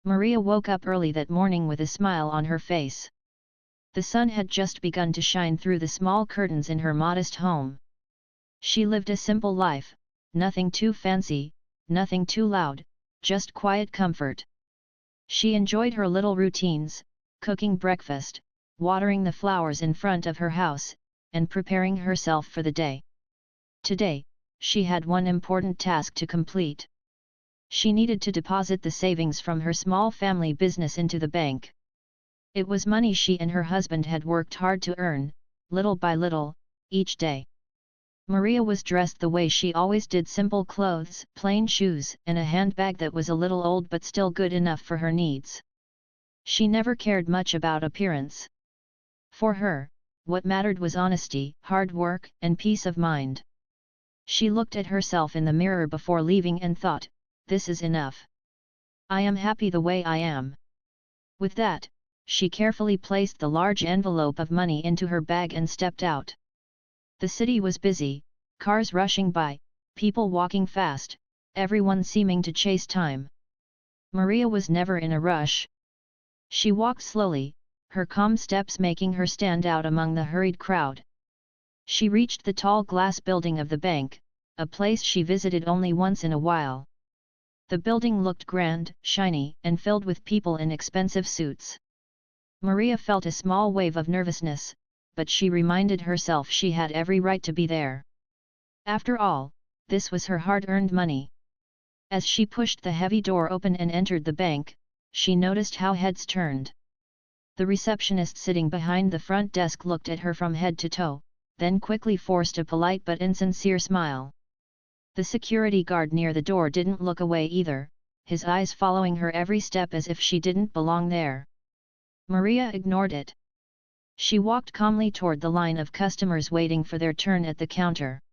Maria woke up early that morning with a smile on her face. The sun had just begun to shine through the small curtains in her modest home. She lived a simple life, nothing too fancy, nothing too loud, just quiet comfort. She enjoyed her little routines, cooking breakfast, watering the flowers in front of her house, and preparing herself for the day. Today, she had one important task to complete. She needed to deposit the savings from her small family business into the bank. It was money she and her husband had worked hard to earn, little by little, each day. Maria was dressed the way she always did: simple clothes, plain shoes, and a handbag that was a little old but still good enough for her needs. She never cared much about appearance. For her, what mattered was honesty, hard work, and peace of mind. She looked at herself in the mirror before leaving and thought, "This is enough. I am happy the way I am." With that, she carefully placed the large envelope of money into her bag and stepped out. The city was busy, cars rushing by, people walking fast, everyone seeming to chase time. Maria was never in a rush. She walked slowly, her calm steps making her stand out among the hurried crowd. She reached the tall glass building of the bank, a place she visited only once in a while. The building looked grand, shiny, and filled with people in expensive suits. Maria felt a small wave of nervousness, but she reminded herself she had every right to be there. After all, this was her hard-earned money. As she pushed the heavy door open and entered the bank, she noticed how heads turned. The receptionist sitting behind the front desk looked at her from head to toe, then quickly forced a polite but insincere smile. The security guard near the door didn't look away either, his eyes following her every step as if she didn't belong there. Maria ignored it. She walked calmly toward the line of customers waiting for their turn at the counter.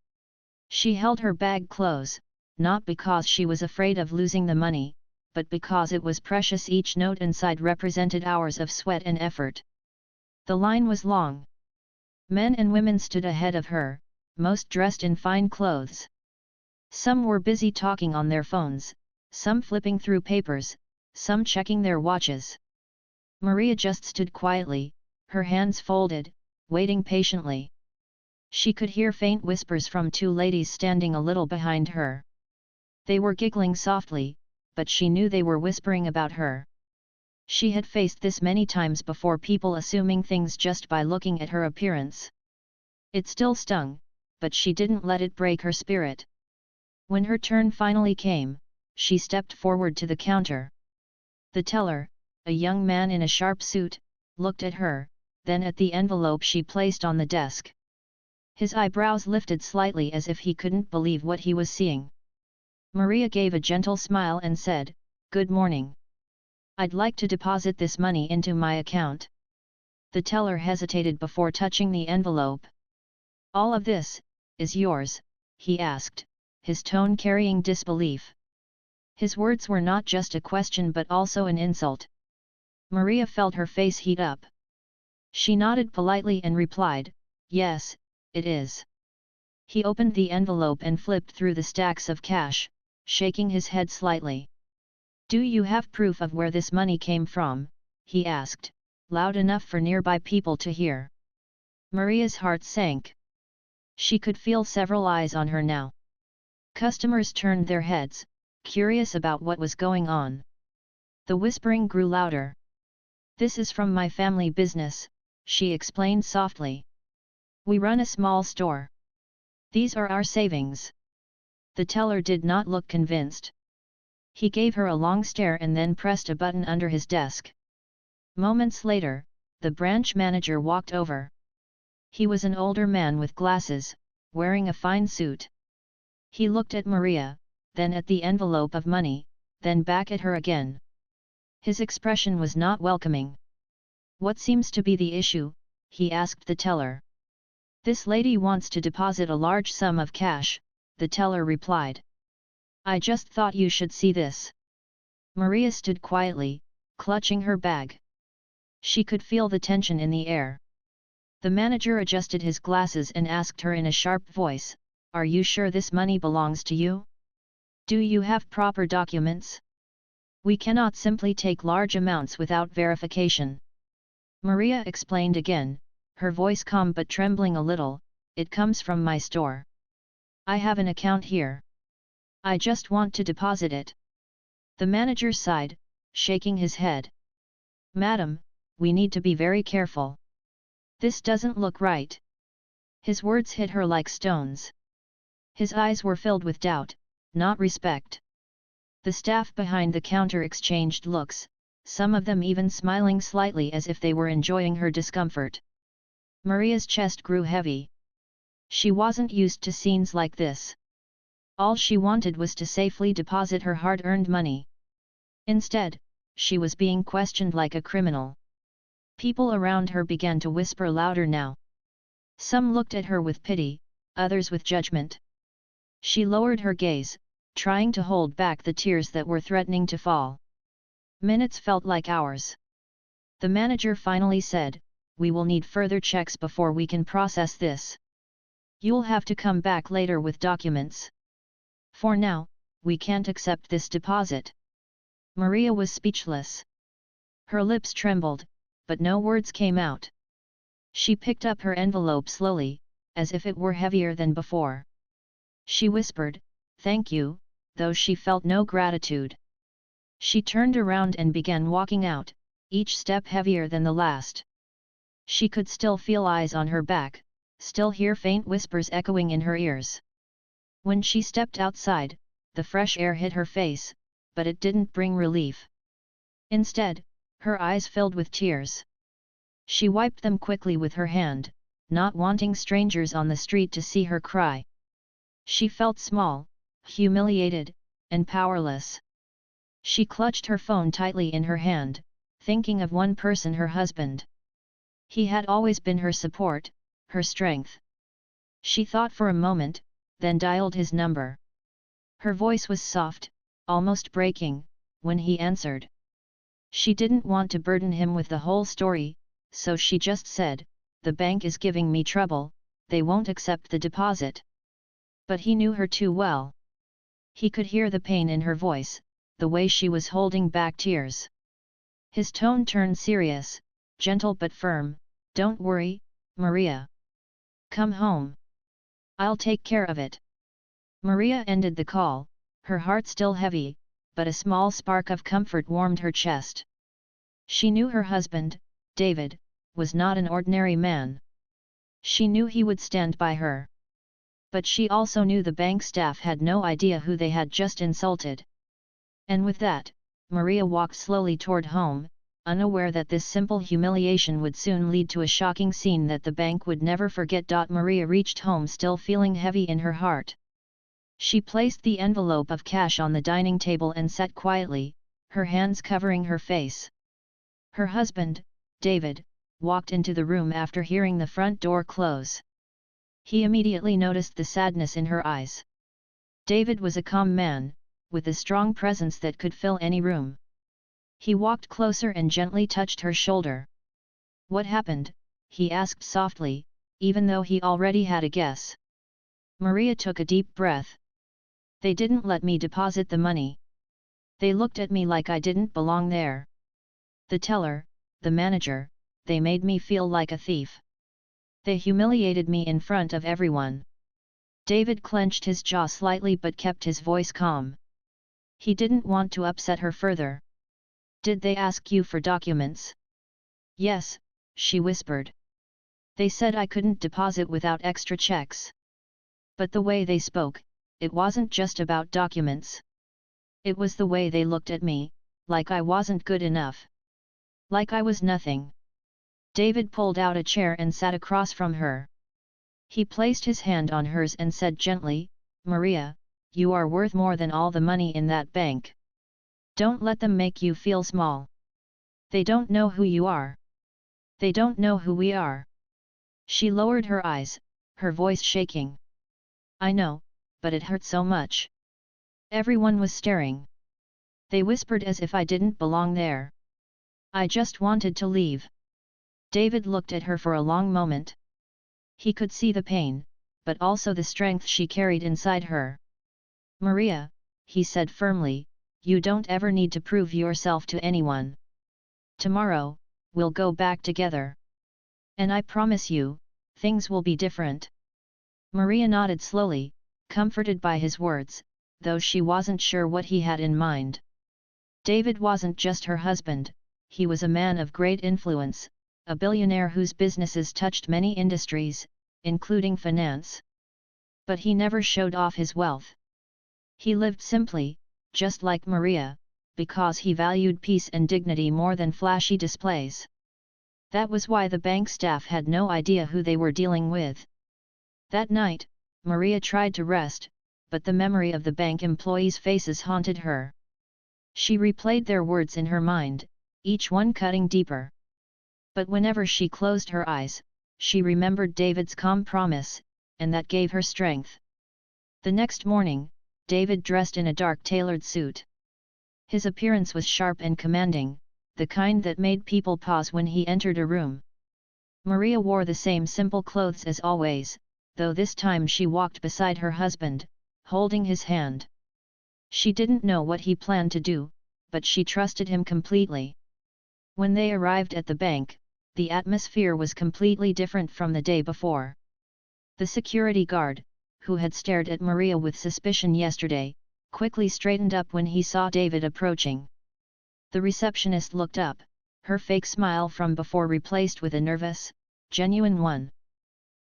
She held her bag close, not because she was afraid of losing the money, but because it was precious. Each note inside represented hours of sweat and effort. The line was long. Men and women stood ahead of her, most dressed in fine clothes. Some were busy talking on their phones, some flipping through papers, some checking their watches. Maria just stood quietly, her hands folded, waiting patiently. She could hear faint whispers from two ladies standing a little behind her. They were giggling softly, but she knew they were whispering about her. She had faced this many times before, people assuming things just by looking at her appearance. It still stung, but she didn't let it break her spirit. When her turn finally came, she stepped forward to the counter. The teller, a young man in a sharp suit, looked at her, then at the envelope she placed on the desk. His eyebrows lifted slightly as if he couldn't believe what he was seeing. Maria gave a gentle smile and said, "Good morning. I'd like to deposit this money into my account." The teller hesitated before touching the envelope. "All of this is yours?" he asked, his tone carrying disbelief. His words were not just a question but also an insult. Maria felt her face heat up. She nodded politely and replied, "Yes, it is." He opened the envelope and flipped through the stacks of cash, shaking his head slightly. "Do you have proof of where this money came from?" he asked, loud enough for nearby people to hear. Maria's heart sank. She could feel several eyes on her now. Customers turned their heads, curious about what was going on. The whispering grew louder. "This is from my family business," she explained softly. "We run a small store. These are our savings." The teller did not look convinced. He gave her a long stare and then pressed a button under his desk. Moments later, the branch manager walked over. He was an older man with glasses, wearing a fine suit. He looked at Maria, then at the envelope of money, then back at her again. His expression was not welcoming. "What seems to be the issue?" he asked the teller. "This lady wants to deposit a large sum of cash," the teller replied. "I just thought you should see this." Maria stood quietly, clutching her bag. She could feel the tension in the air. The manager adjusted his glasses and asked her in a sharp voice, "Are you sure this money belongs to you? Do you have proper documents?" We cannot simply take large amounts without verification. Maria explained again, her voice calm but trembling a little, it comes from my store. I have an account here. I just want to deposit it. The manager sighed, shaking his head. Madam, we need to be very careful. This doesn't look right. His words hit her like stones. His eyes were filled with doubt, not respect. The staff behind the counter exchanged looks, some of them even smiling slightly as if they were enjoying her discomfort. Maria's chest grew heavy. She wasn't used to scenes like this. All she wanted was to safely deposit her hard-earned money. Instead, she was being questioned like a criminal. People around her began to whisper louder now. Some looked at her with pity, others with judgment. She lowered her gaze, trying to hold back the tears that were threatening to fall. Minutes felt like hours. The manager finally said, "We will need further checks before we can process this. You'll have to come back later with documents. For now, we can't accept this deposit." Maria was speechless. Her lips trembled, but no words came out. She picked up her envelope slowly, as if it were heavier than before. She whispered, "Thank you," though she felt no gratitude. She turned around and began walking out, each step heavier than the last. She could still feel eyes on her back, still hear faint whispers echoing in her ears. When she stepped outside, the fresh air hit her face, but it didn't bring relief. Instead, her eyes filled with tears. She wiped them quickly with her hand, not wanting strangers on the street to see her cry. She felt small, humiliated, and powerless. She clutched her phone tightly in her hand, thinking of one person, her husband. He had always been her support, her strength. She thought for a moment, then dialed his number. Her voice was soft, almost breaking, when he answered. She didn't want to burden him with the whole story, so she just said, "The bank is giving me trouble, they won't accept the deposit." But he knew her too well. He could hear the pain in her voice, the way she was holding back tears. His tone turned serious, gentle but firm. "Don't worry, Maria. Come home. I'll take care of it." Maria ended the call, her heart still heavy, but a small spark of comfort warmed her chest. She knew her husband, David, was not an ordinary man. She knew he would stand by her. But she also knew the bank staff had no idea who they had just insulted. And with that, Maria walked slowly toward home, unaware that this simple humiliation would soon lead to a shocking scene that the bank would never forget. Maria reached home still feeling heavy in her heart. She placed the envelope of cash on the dining table and sat quietly, her hands covering her face. Her husband, David, walked into the room after hearing the front door close. He immediately noticed the sadness in her eyes. David was a calm man, with a strong presence that could fill any room. He walked closer and gently touched her shoulder. "What happened?" he asked softly, even though he already had a guess. Maria took a deep breath. "They didn't let me deposit the money. They looked at me like I didn't belong there. The teller, the manager, they made me feel like a thief. They humiliated me in front of everyone." David clenched his jaw slightly but kept his voice calm. He didn't want to upset her further. "Did they ask you for documents?" "Yes," she whispered. "They said I couldn't deposit without extra checks. But the way they spoke, it wasn't just about documents. It was the way they looked at me, like I wasn't good enough. Like I was nothing." David pulled out a chair and sat across from her. He placed his hand on hers and said gently, "Maria, you are worth more than all the money in that bank. Don't let them make you feel small. They don't know who you are. They don't know who we are." She lowered her eyes, her voice shaking. "I know, but it hurt so much." Everyone was staring. They whispered as if I didn't belong there. "I just wanted to leave." David looked at her for a long moment. He could see the pain, but also the strength she carried inside her. "Maria," he said firmly, you don't ever need to prove yourself to anyone. Tomorrow, we'll go back together. And I promise you, things will be different. Maria nodded slowly, comforted by his words, though she wasn't sure what he had in mind. David wasn't just her husband, he was a man of great influence, a billionaire whose businesses touched many industries, including finance. But he never showed off his wealth. He lived simply, just like Maria, because he valued peace and dignity more than flashy displays. That was why the bank staff had no idea who they were dealing with. That night, Maria tried to rest, but the memory of the bank employees' faces haunted her. She replayed their words in her mind, each one cutting deeper. But whenever she closed her eyes, she remembered David's calm promise, and that gave her strength. The next morning, David dressed in a dark tailored suit. His appearance was sharp and commanding, the kind that made people pause when he entered a room. Maria wore the same simple clothes as always, though this time she walked beside her husband, holding his hand. She didn't know what he planned to do, but she trusted him completely. When they arrived at the bank, the atmosphere was completely different from the day before. The security guard, who had stared at Maria with suspicion yesterday, quickly straightened up when he saw David approaching. The receptionist looked up, her fake smile from before replaced with a nervous, genuine one.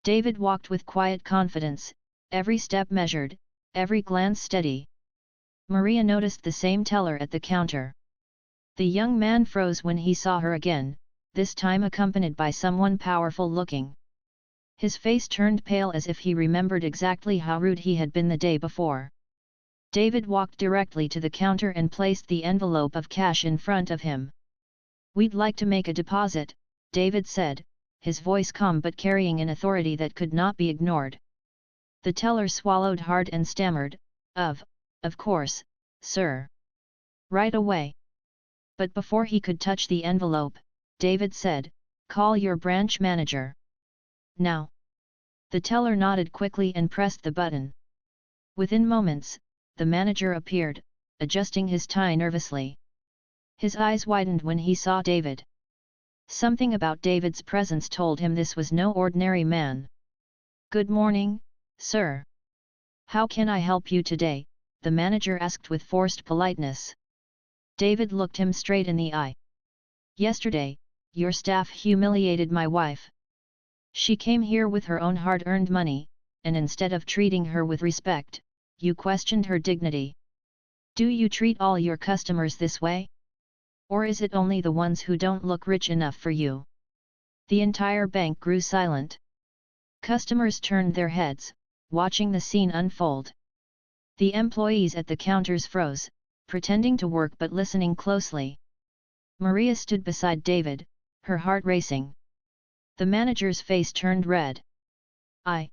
David walked with quiet confidence, every step measured, every glance steady. Maria noticed the same teller at the counter. The young man froze when he saw her again, this time accompanied by someone powerful looking. His face turned pale as if he remembered exactly how rude he had been the day before. David walked directly to the counter and placed the envelope of cash in front of him. "We'd like to make a deposit," David said, his voice calm but carrying an authority that could not be ignored. The teller swallowed hard and stammered, Of course, sir. Right away." But before he could touch the envelope, David said, "Call your branch manager. Now." The teller nodded quickly and pressed the button. Within moments, the manager appeared, adjusting his tie nervously. His eyes widened when he saw David. Something about David's presence told him this was no ordinary man. "Good morning, sir. How can I help you today?" the manager asked with forced politeness. David looked him straight in the eye. "Yesterday, your staff humiliated my wife. She came here with her own hard-earned money, and instead of treating her with respect, you questioned her dignity. Do you treat all your customers this way? Or is it only the ones who don't look rich enough for you?" The entire bank grew silent. Customers turned their heads, watching the scene unfold. The employees at the counters froze, pretending to work but listening closely. Maria stood beside David, her heart racing. The manager's face turned red. I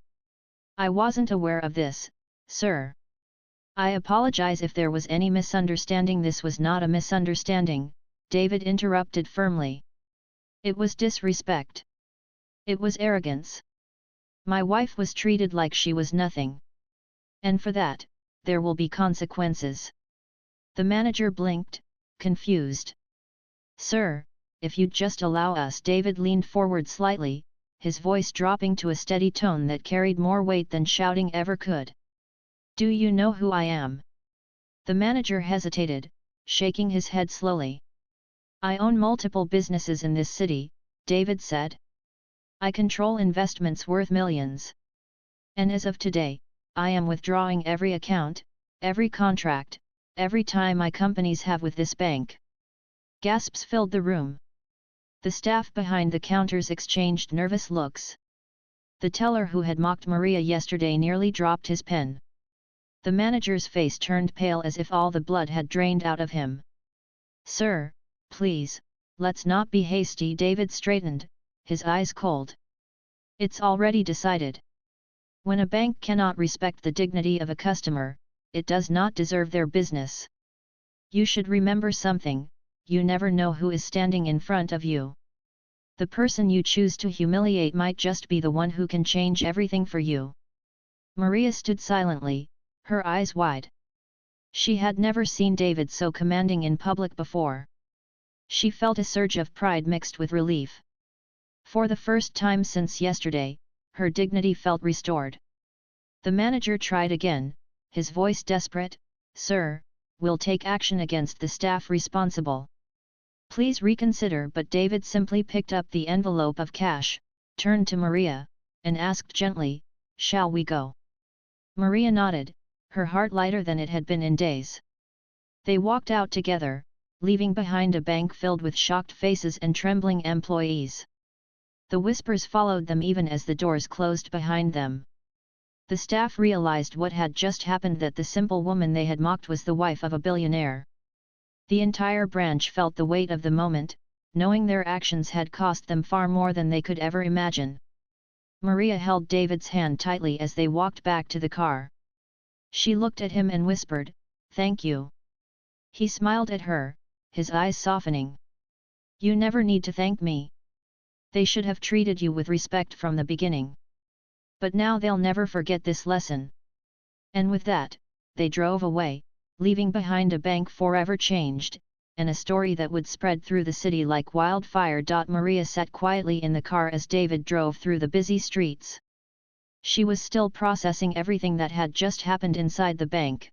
wasn't aware of this, sir. I apologize if there was any misunderstanding." "This was not a misunderstanding," David interrupted firmly. "It was disrespect. It was arrogance. My wife was treated like she was nothing. And for that, there will be consequences." The manager blinked, confused. "Sir, if you'd just allow us." David leaned forward slightly, his voice dropping to a steady tone that carried more weight than shouting ever could. "Do you know who I am?" The manager hesitated, shaking his head slowly. "I own multiple businesses in this city," David said. "I control investments worth millions. And as of today, I am withdrawing every account, every contract, every tie my companies have with this bank." Gasps filled the room. The staff behind the counters exchanged nervous looks. The teller who had mocked Maria yesterday nearly dropped his pen. The manager's face turned pale as if all the blood had drained out of him. "Sir, please, let's not be hasty." David straightened, his eyes cold. "It's already decided. When a bank cannot respect the dignity of a customer, it does not deserve their business. You should remember something, you never know who is standing in front of you. The person you choose to humiliate might just be the one who can change everything for you." Maria stood silently, her eyes wide. She had never seen David so commanding in public before. She felt a surge of pride mixed with relief. For the first time since yesterday, her dignity felt restored. The manager tried again, his voice desperate, "Sir, we'll take action against the staff responsible. Please reconsider." But David simply picked up the envelope of cash, turned to Maria, and asked gently, "Shall we go?" Maria nodded, her heart lighter than it had been in days. They walked out together, leaving behind a bank filled with shocked faces and trembling employees. The whispers followed them even as the doors closed behind them. The staff realized what had just happened, that the simple woman they had mocked was the wife of a billionaire. The entire branch felt the weight of the moment, knowing their actions had cost them far more than they could ever imagine. Maria held David's hand tightly as they walked back to the car. She looked at him and whispered, "Thank you." He smiled at her, his eyes softening. "You never need to thank me. They should have treated you with respect from the beginning. But now they'll never forget this lesson." And with that, they drove away, leaving behind a bank forever changed, and a story that would spread through the city like wildfire. Maria sat quietly in the car as David drove through the busy streets. She was still processing everything that had just happened inside the bank.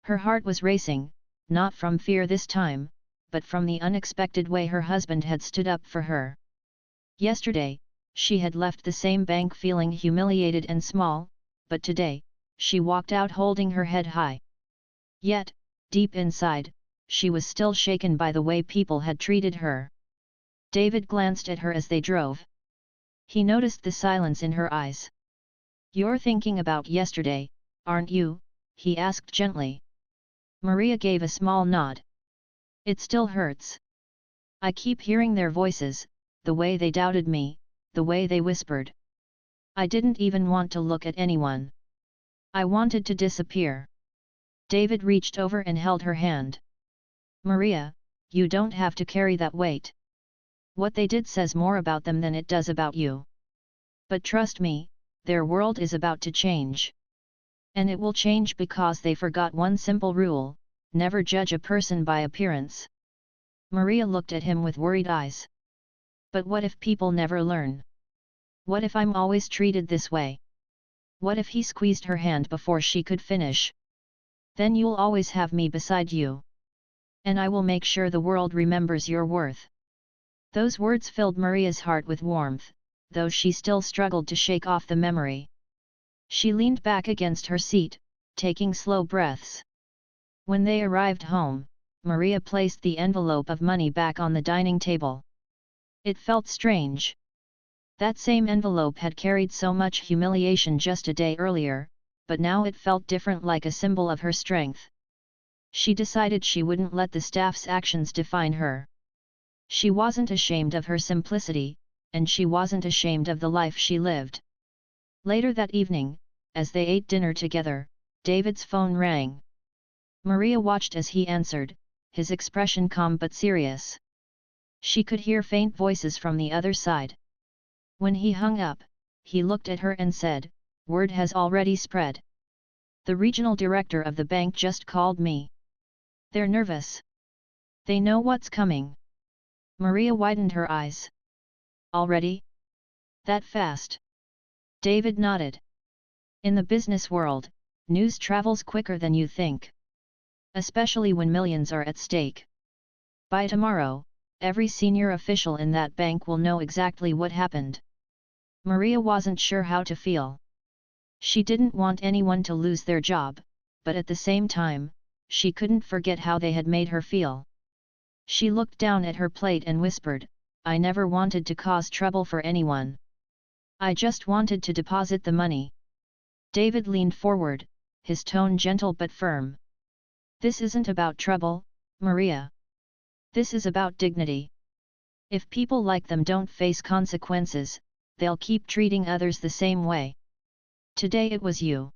Her heart was racing, not from fear this time, but from the unexpected way her husband had stood up for her. Yesterday, she had left the same bank feeling humiliated and small, but today, she walked out holding her head high. Yet, deep inside, she was still shaken by the way people had treated her. David glanced at her as they drove. He noticed the silence in her eyes. "You're thinking about yesterday, aren't you?" he asked gently. Maria gave a small nod. "It still hurts. I keep hearing their voices, the way they doubted me, the way they whispered. I didn't even want to look at anyone. I wanted to disappear." David reached over and held her hand. "Maria, you don't have to carry that weight. What they did says more about them than it does about you. But trust me, their world is about to change. And it will change because they forgot one simple rule: never judge a person by appearance." Maria looked at him with worried eyes. "But what if people never learn? What if I'm always treated this way?" "What if?" He squeezed her hand before she could finish. "Then you'll always have me beside you. And I will make sure the world remembers your worth." Those words filled Maria's heart with warmth, though she still struggled to shake off the memory. She leaned back against her seat, taking slow breaths. When they arrived home, Maria placed the envelope of money back on the dining table. It felt strange. That same envelope had carried so much humiliation just a day earlier, but now it felt different, like a symbol of her strength. She decided she wouldn't let the staff's actions define her. She wasn't ashamed of her simplicity, and she wasn't ashamed of the life she lived. Later that evening, as they ate dinner together, David's phone rang. Maria watched as he answered, his expression calm but serious. She could hear faint voices from the other side. When he hung up, he looked at her and said, "Word has already spread. The regional director of the bank just called me. They're nervous. They know what's coming." Maria widened her eyes. "Already? That fast?" David nodded. "In the business world, news travels quicker than you think. Especially when millions are at stake. By tomorrow, every senior official in that bank will know exactly what happened." Maria wasn't sure how to feel. She didn't want anyone to lose their job, but at the same time, she couldn't forget how they had made her feel. She looked down at her plate and whispered, "I never wanted to cause trouble for anyone. I just wanted to deposit the money." David leaned forward, his tone gentle but firm. "This isn't about trouble, Maria. This is about dignity. If people like them don't face consequences, they'll keep treating others the same way. Today it was you.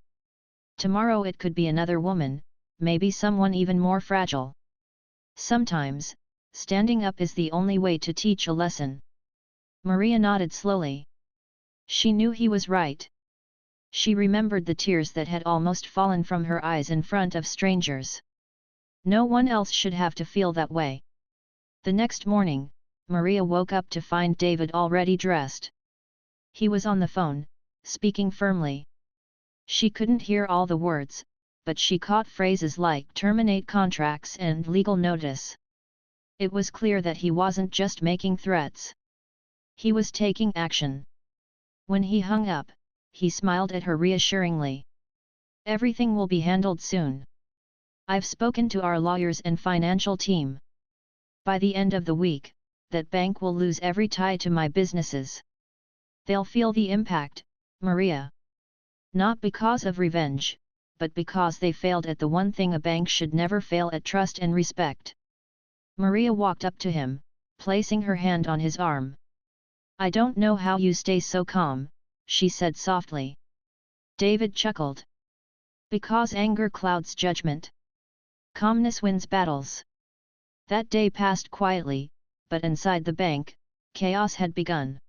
Tomorrow it could be another woman, maybe someone even more fragile. Sometimes, standing up is the only way to teach a lesson." Maria nodded slowly. She knew he was right. She remembered the tears that had almost fallen from her eyes in front of strangers. No one else should have to feel that way. The next morning, Maria woke up to find David already dressed. He was on the phone, speaking firmly. She couldn't hear all the words, but she caught phrases like terminate contracts and legal notice. It was clear that he wasn't just making threats. He was taking action. When he hung up, he smiled at her reassuringly. Everything will be handled soon. I've spoken to our lawyers and financial team. By the end of the week, that bank will lose every tie to my businesses. They'll feel the impact, Maria. Not because of revenge, but because they failed at the one thing a bank should never fail at: trust and respect. Maria walked up to him, placing her hand on his arm. I don't know how you stay so calm, she said softly. David chuckled. Because anger clouds judgment. Calmness wins battles. That day passed quietly, but inside the bank, chaos had begun.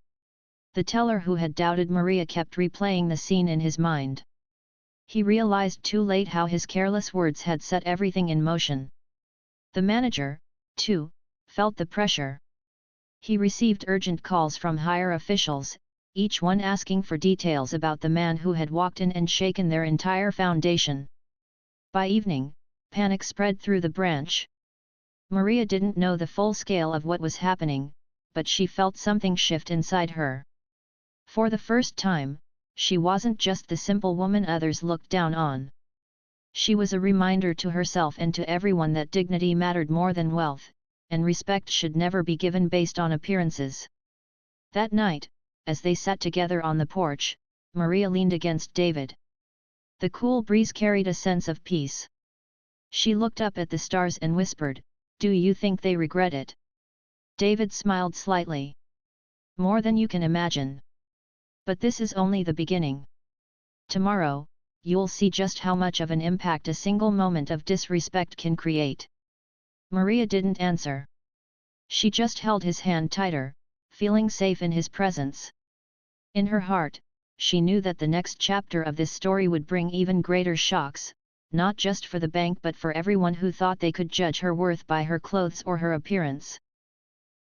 The teller who had doubted Maria kept replaying the scene in his mind. He realized too late how his careless words had set everything in motion. The manager, too, felt the pressure. He received urgent calls from higher officials, each one asking for details about the man who had walked in and shaken their entire foundation. By evening, panic spread through the branch. Maria didn't know the full scale of what was happening, but she felt something shift inside her. For the first time, she wasn't just the simple woman others looked down on. She was a reminder to herself and to everyone that dignity mattered more than wealth, and respect should never be given based on appearances. That night, as they sat together on the porch, Maria leaned against David. The cool breeze carried a sense of peace. She looked up at the stars and whispered, "Do you think they regret it?" David smiled slightly. "More than you can imagine. But this is only the beginning. Tomorrow, you'll see just how much of an impact a single moment of disrespect can create." Maria didn't answer. She just held his hand tighter, feeling safe in his presence. In her heart, she knew that the next chapter of this story would bring even greater shocks, not just for the bank but for everyone who thought they could judge her worth by her clothes or her appearance.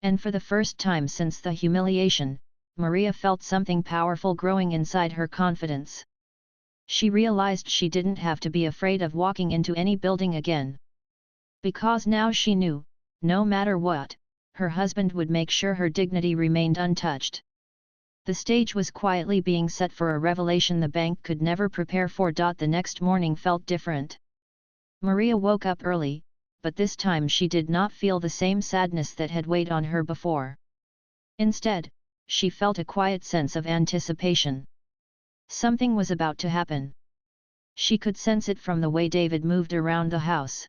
And for the first time since the humiliation, Maria felt something powerful growing inside her confidence. She realized she didn't have to be afraid of walking into any building again. Because now she knew, no matter what, her husband would make sure her dignity remained untouched. The stage was quietly being set for a revelation the bank could never prepare for. The next morning felt different. Maria woke up early, but this time she did not feel the same sadness that had weighed on her before. Instead, she felt a quiet sense of anticipation. Something was about to happen. She could sense it from the way David moved around the house.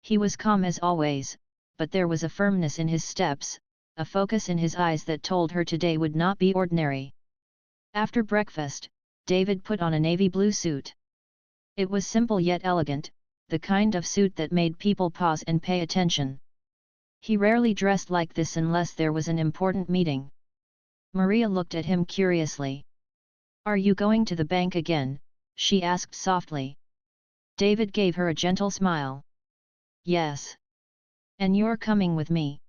He was calm as always, but there was a firmness in his steps, a focus in his eyes that told her today would not be ordinary. After breakfast, David put on a navy blue suit. It was simple yet elegant, the kind of suit that made people pause and pay attention. He rarely dressed like this unless there was an important meeting. Maria looked at him curiously. "Are you going to the bank again?" she asked softly. David gave her a gentle smile. "Yes. And you're coming with me.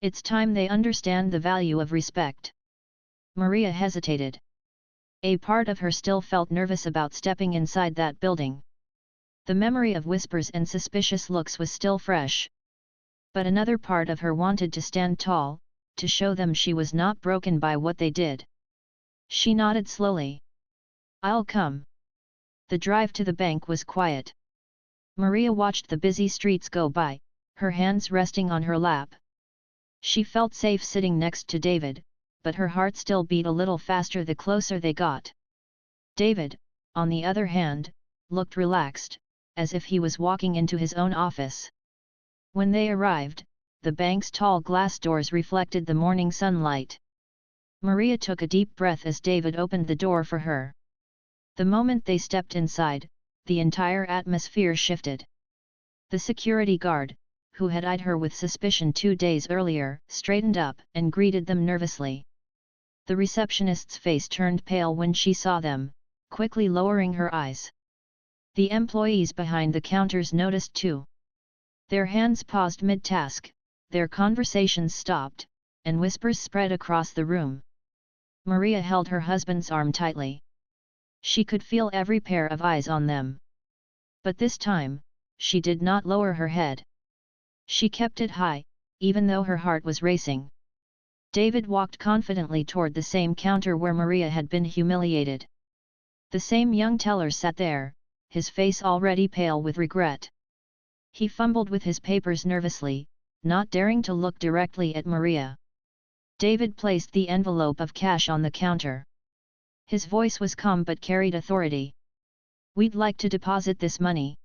It's time they understand the value of respect." Maria hesitated. A part of her still felt nervous about stepping inside that building. The memory of whispers and suspicious looks was still fresh. But another part of her wanted to stand tall, to show them she was not broken by what they did. She nodded slowly. "I'll come." The drive to the bank was quiet. Maria watched the busy streets go by, her hands resting on her lap. She felt safe sitting next to David, but her heart still beat a little faster the closer they got. David, on the other hand, looked relaxed, as if he was walking into his own office. When they arrived, the bank's tall glass doors reflected the morning sunlight. Maria took a deep breath as David opened the door for her. The moment they stepped inside, the entire atmosphere shifted. The security guard, who had eyed her with suspicion 2 days earlier, straightened up and greeted them nervously. The receptionist's face turned pale when she saw them, quickly lowering her eyes. The employees behind the counters noticed too. Their hands paused mid-task, their conversations stopped, and whispers spread across the room. Maria held her husband's arm tightly. She could feel every pair of eyes on them. But this time, she did not lower her head. She kept it high, even though her heart was racing. David walked confidently toward the same counter where Maria had been humiliated. The same young teller sat there, his face already pale with regret. He fumbled with his papers nervously, not daring to look directly at Maria. David placed the envelope of cash on the counter. His voice was calm but carried authority. "We'd like to deposit this money.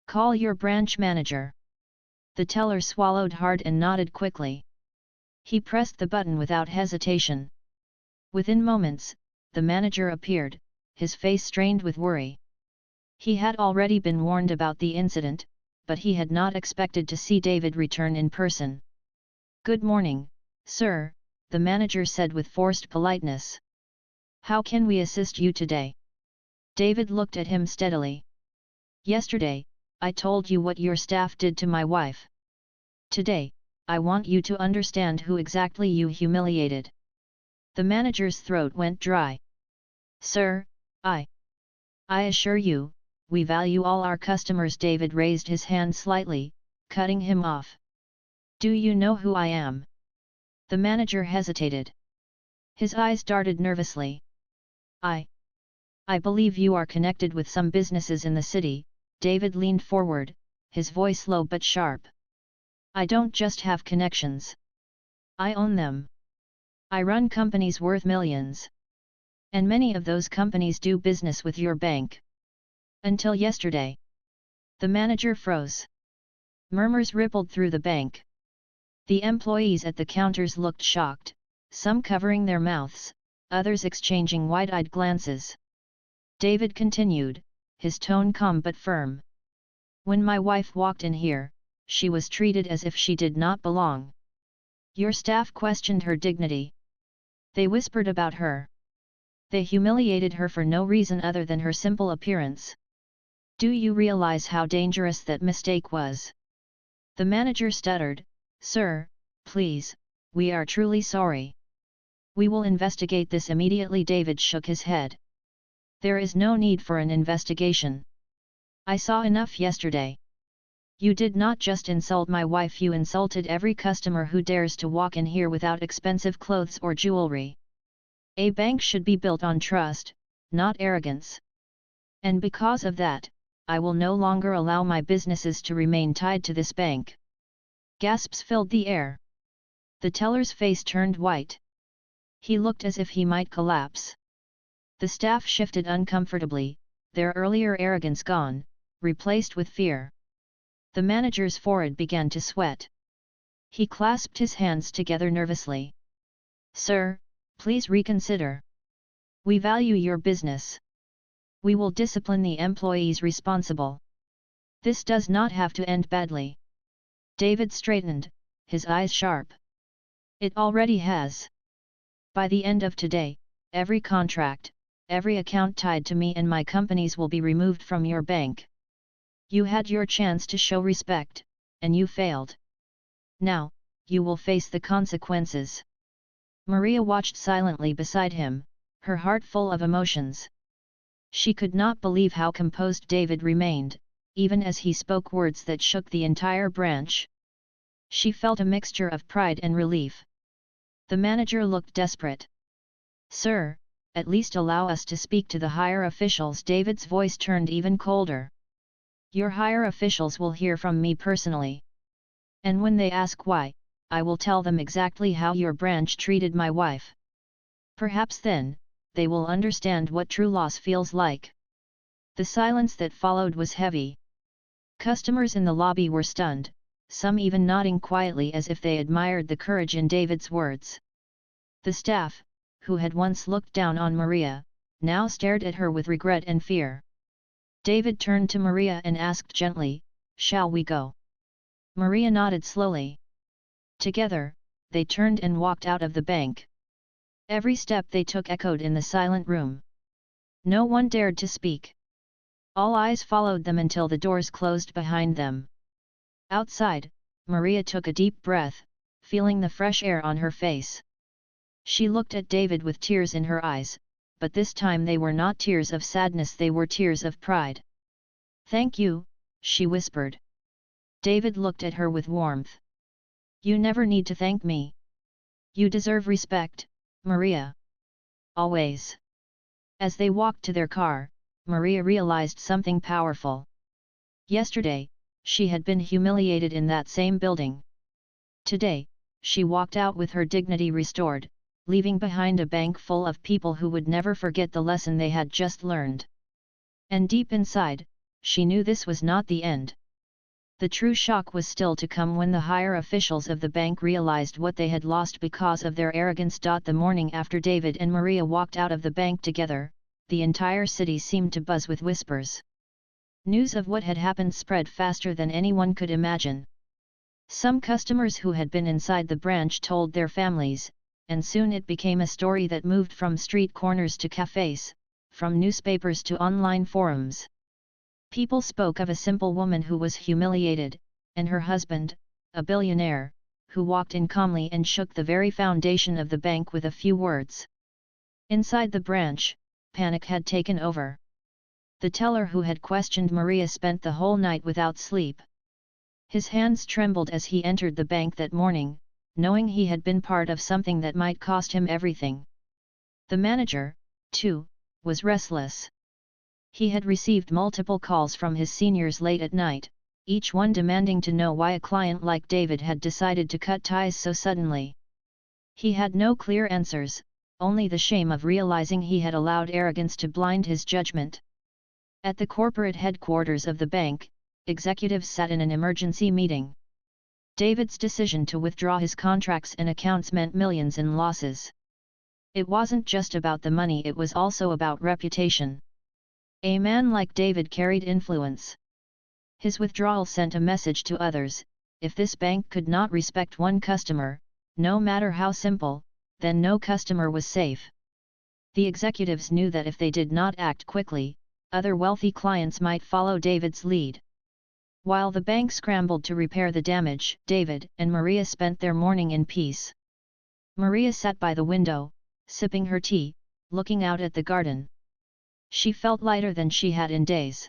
Call your branch manager." The teller swallowed hard and nodded quickly. He pressed the button without hesitation. Within moments, the manager appeared, his face strained with worry. He had already been warned about the incident, but he had not expected to see David return in person. "Good morning, sir," the manager said with forced politeness. "How can we assist you today?" David looked at him steadily. "Yesterday, I told you what your staff did to my wife. Today, I want you to understand who exactly you humiliated." The manager's throat went dry. "Sir, I assure you, we value all our customers." David raised his hand slightly, cutting him off. "Do you know who I am?" The manager hesitated. His eyes darted nervously. I believe you are connected with some businesses in the city." David leaned forward, his voice low but sharp. "I don't just have connections. I own them. I run companies worth millions. And many of those companies do business with your bank. Until yesterday." The manager froze. Murmurs rippled through the bank. The employees at the counters looked shocked, some covering their mouths, others exchanging wide-eyed glances. David continued, his tone calm but firm. "When my wife walked in here, she was treated as if she did not belong. Your staff questioned her dignity. They whispered about her. They humiliated her for no reason other than her simple appearance. Do you realize how dangerous that mistake was?" The manager stuttered, "Sir, please, we are truly sorry. We will investigate this immediately." David shook his head. "There is no need for an investigation. I saw enough yesterday. You did not just insult my wife, you insulted every customer who dares to walk in here without expensive clothes or jewelry. A bank should be built on trust, not arrogance. And because of that, I will no longer allow my businesses to remain tied to this bank." Gasps filled the air. The teller's face turned white. He looked as if he might collapse. The staff shifted uncomfortably, their earlier arrogance gone, replaced with fear. The manager's forehead began to sweat. He clasped his hands together nervously. "Sir, please reconsider. We value your business. We will discipline the employees responsible. This does not have to end badly." David straightened, his eyes sharp. "It already has. By the end of today, every contract, every account tied to me and my companies will be removed from your bank. You had your chance to show respect, and you failed. Now, you will face the consequences." Maria watched silently beside him, her heart full of emotions. She could not believe how composed David remained, even as he spoke words that shook the entire branch. She felt a mixture of pride and relief. The manager looked desperate. "Sir, at least allow us to speak to the higher officials." David's voice turned even colder. "Your higher officials will hear from me personally. And when they ask why, I will tell them exactly how your branch treated my wife. Perhaps then, they will understand what true loss feels like." The silence that followed was heavy. Customers in the lobby were stunned, some even nodding quietly as if they admired the courage in David's words. The staff, who had once looked down on Maria, now stared at her with regret and fear. David turned to Maria and asked gently, "Shall we go?" Maria nodded slowly. Together, they turned and walked out of the bank. Every step they took echoed in the silent room. No one dared to speak. All eyes followed them until the doors closed behind them. Outside, Maria took a deep breath, feeling the fresh air on her face. She looked at David with tears in her eyes, but this time they were not tears of sadness, they were tears of pride. "Thank you," she whispered. David looked at her with warmth. "You never need to thank me. You deserve respect, Maria. Always." As they walked to their car, Maria realized something powerful. Yesterday, she had been humiliated in that same building. Today, she walked out with her dignity restored, leaving behind a bank full of people who would never forget the lesson they had just learned. And deep inside, she knew this was not the end. The true shock was still to come when the higher officials of the bank realized what they had lost because of their arrogance. The morning after David and Maria walked out of the bank together, the entire city seemed to buzz with whispers. News of what had happened spread faster than anyone could imagine. Some customers who had been inside the branch told their families, and soon it became a story that moved from street corners to cafes, from newspapers to online forums. People spoke of a simple woman who was humiliated, and her husband, a billionaire, who walked in calmly and shook the very foundation of the bank with a few words. Inside the branch, panic had taken over. The teller who had questioned Maria spent the whole night without sleep. His hands trembled as he entered the bank that morning, knowing he had been part of something that might cost him everything. The manager, too, was restless. He had received multiple calls from his seniors late at night, each one demanding to know why a client like David had decided to cut ties so suddenly. He had no clear answers, only the shame of realizing he had allowed arrogance to blind his judgment. At the corporate headquarters of the bank, executives sat in an emergency meeting. David's decision to withdraw his contracts and accounts meant millions in losses. It wasn't just about the money, it was also about reputation. A man like David carried influence. His withdrawal sent a message to others: if this bank could not respect one customer, no matter how simple, then no customer was safe. The executives knew that if they did not act quickly, other wealthy clients might follow David's lead. While the bank scrambled to repair the damage, David and Maria spent their morning in peace. Maria sat by the window, sipping her tea, looking out at the garden. She felt lighter than she had in days.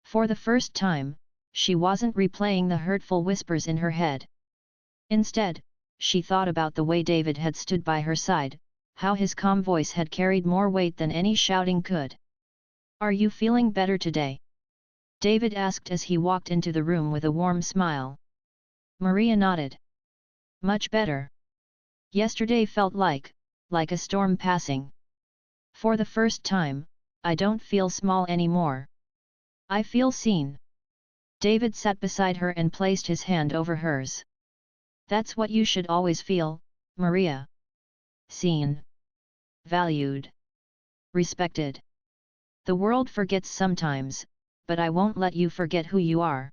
For the first time, she wasn't replaying the hurtful whispers in her head. Instead, she thought about the way David had stood by her side, how his calm voice had carried more weight than any shouting could. "Are you feeling better today?" David asked as he walked into the room with a warm smile. Maria nodded. "Much better. Yesterday felt like a storm passing. For the first time, I don't feel small anymore. I feel seen." David sat beside her and placed his hand over hers. "That's what you should always feel, Maria. Seen. Valued. Respected. The world forgets sometimes, but I won't let you forget who you are."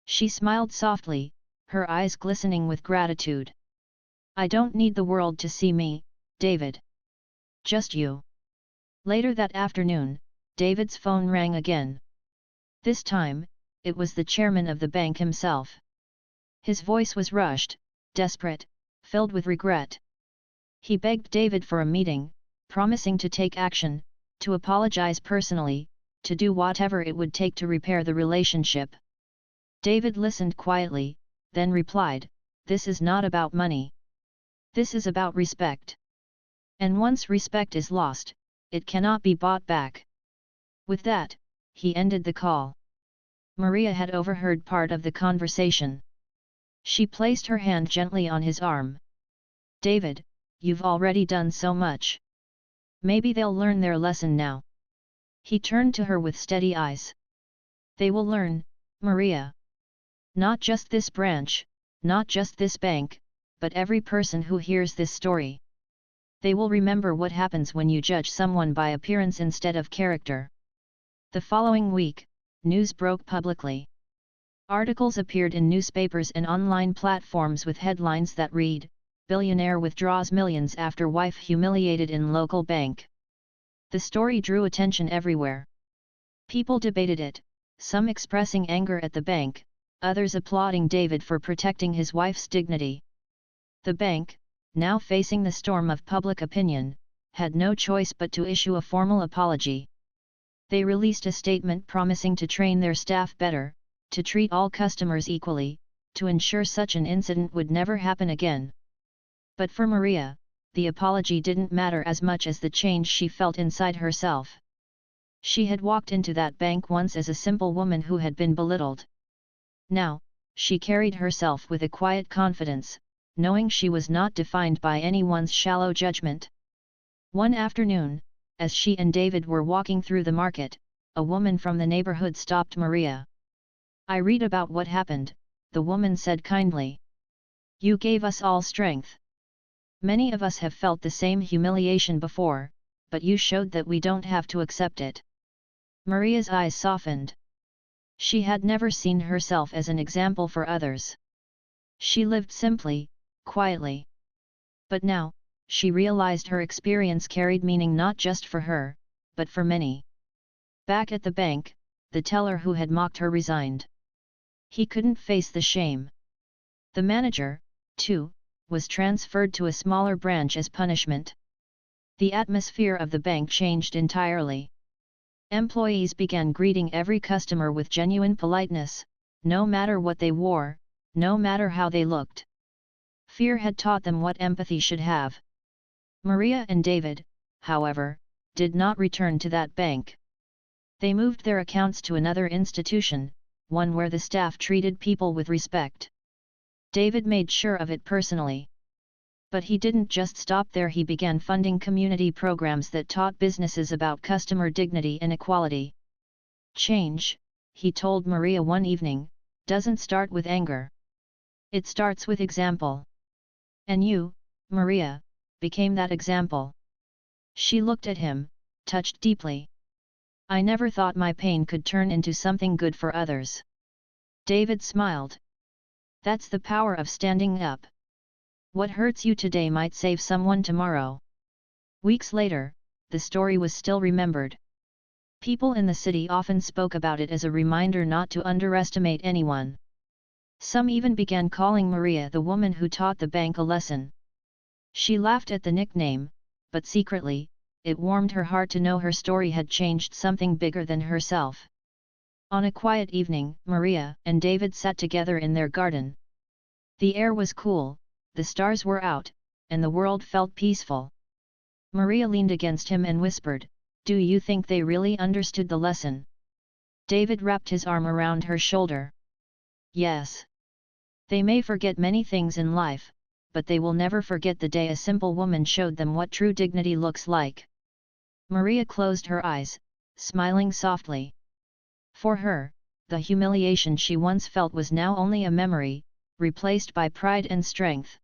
She smiled softly, her eyes glistening with gratitude. "I don't need the world to see me, David. Just you." Later that afternoon, David's phone rang again. This time, it was the chairman of the bank himself. His voice was rushed, desperate, filled with regret. He begged David for a meeting, promising to take action, to apologize personally, to do whatever it would take to repair the relationship. David listened quietly, then replied, "This is not about money. This is about respect. And once respect is lost, it cannot be bought back." With that, he ended the call. Maria had overheard part of the conversation. She placed her hand gently on his arm. "David, you've already done so much. Maybe they'll learn their lesson now." He turned to her with steady eyes. "They will learn, Maria. Not just this branch, not just this bank, but every person who hears this story. They will remember what happens when you judge someone by appearance instead of character." The following week, news broke publicly. Articles appeared in newspapers and online platforms with headlines that read, "Billionaire withdraws millions after wife humiliated in local bank." The story drew attention everywhere. People debated it, some expressing anger at the bank, others applauding David for protecting his wife's dignity. The bank, now facing the storm of public opinion, had no choice but to issue a formal apology. They released a statement promising to train their staff better, to treat all customers equally, to ensure such an incident would never happen again. But for Maria, the apology didn't matter as much as the change she felt inside herself. She had walked into that bank once as a simple woman who had been belittled. Now, she carried herself with a quiet confidence, knowing she was not defined by anyone's shallow judgment. One afternoon, as she and David were walking through the market, a woman from the neighborhood stopped Maria. "I read about what happened," the woman said kindly. "You gave us all strength. Many of us have felt the same humiliation before, but you showed that we don't have to accept it." Maria's eyes softened. She had never seen herself as an example for others. She lived simply, quietly. But now, she realized her experience carried meaning not just for her, but for many. Back at the bank, the teller who had mocked her resigned. He couldn't face the shame. The manager, too, was transferred to a smaller branch as punishment. The atmosphere of the bank changed entirely. Employees began greeting every customer with genuine politeness, no matter what they wore, no matter how they looked. Fear had taught them what empathy should have. Maria and David, however, did not return to that bank. They moved their accounts to another institution, one where the staff treated people with respect. David made sure of it personally. But he didn't just stop there. He began funding community programs that taught businesses about customer dignity and equality. "Change," he told Maria one evening, "doesn't start with anger. It starts with example." And you, Maria, became that example. She looked at him, touched deeply. "I never thought my pain could turn into something good for others." David smiled. "That's the power of standing up. What hurts you today might save someone tomorrow." Weeks later, the story was still remembered. People in the city often spoke about it as a reminder not to underestimate anyone. Some even began calling Maria the woman who taught the bank a lesson. She laughed at the nickname, but secretly, it warmed her heart to know her story had changed something bigger than herself. On a quiet evening, Maria and David sat together in their garden. The air was cool, the stars were out, and the world felt peaceful. Maria leaned against him and whispered, "Do you think they really understood the lesson?" David wrapped his arm around her shoulder. "Yes. They may forget many things in life, but they will never forget the day a simple woman showed them what true dignity looks like." Maria closed her eyes, smiling softly. For her, the humiliation she once felt was now only a memory, replaced by pride and strength.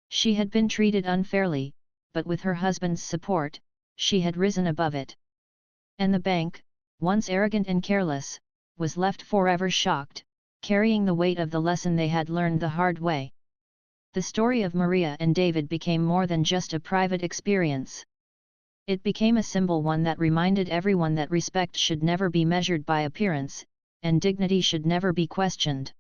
She had been treated unfairly, but with her husband's support, she had risen above it. And the bank, once arrogant and careless, was left forever shocked, carrying the weight of the lesson they had learned the hard way. The story of Maria and David became more than just a private experience. It became a symbol, one that reminded everyone that respect should never be measured by appearance, and dignity should never be questioned.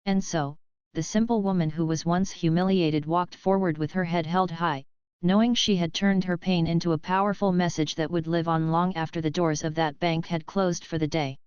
And so, the simple woman who was once humiliated walked forward with her head held high, knowing she had turned her pain into a powerful message that would live on long after the doors of that bank had closed for the day.